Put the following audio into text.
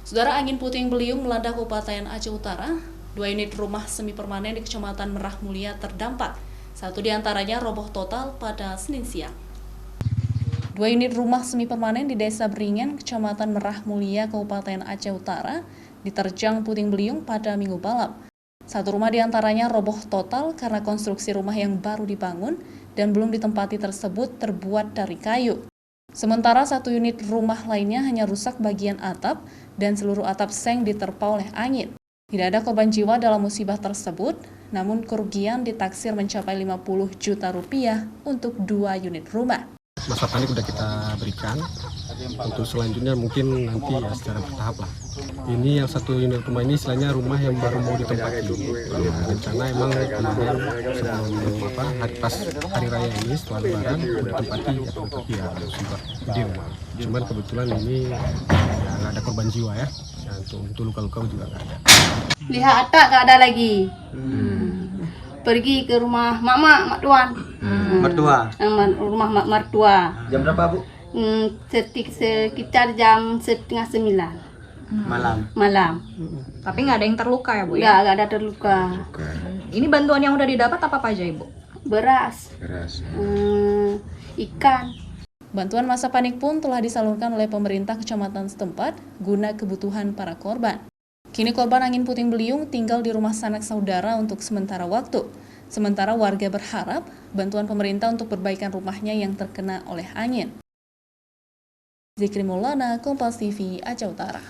Saudara, angin puting beliung melanda Kabupaten Aceh Utara. 2 unit rumah semi permanen di Kecamatan Merah Mulia terdampak. 1 diantaranya roboh total pada Senin siang. 2 unit rumah semi permanen di Desa Beringan, Kecamatan Merah Mulia, Kabupaten Aceh Utara, diterjang puting beliung pada Minggu malam. 1 rumah diantaranya roboh total karena konstruksi rumah yang baru dibangun dan belum ditempati tersebut terbuat dari kayu. Sementara 1 unit rumah lainnya hanya rusak bagian atap dan seluruh atap seng diterpa oleh angin. Tidak ada korban jiwa dalam musibah tersebut, namun kerugian ditaksir mencapai 50 juta rupiah untuk 2 unit rumah. Masa panik sudah kita berikan, untuk selanjutnya mungkin nanti ya secara bertahap lah. Ini yang 1 unit rumah ini istilahnya rumah yang baru mau ditempati. Rencana emang kemarin sebelum pas hari raya ini setelah lebaran ditempati tapi ya sudah di rumah. Cuman kebetulan ini ya nggak ada korban jiwa ya. Untuk luka-luka juga nggak ada. Lihat atak nggak ada lagi. Pergi ke rumah mak tuan. Mertua. Rumah mak mertua. Jam berapa, Bu? Sekitar jam 8:30 malam. Tapi nggak ada yang terluka ya, Bu? Nggak ada terluka. Ini bantuan yang udah didapat apa aja, Ibu? Beras. Ikan. Bantuan masa panik pun telah disalurkan oleh pemerintah kecamatan setempat guna kebutuhan para korban. Kini korban angin puting beliung tinggal di rumah sanak saudara untuk sementara waktu. Sementara warga berharap bantuan pemerintah untuk perbaikan rumahnya yang terkena oleh angin. Zikri Maulana, Kompas TV, Aceh Utara.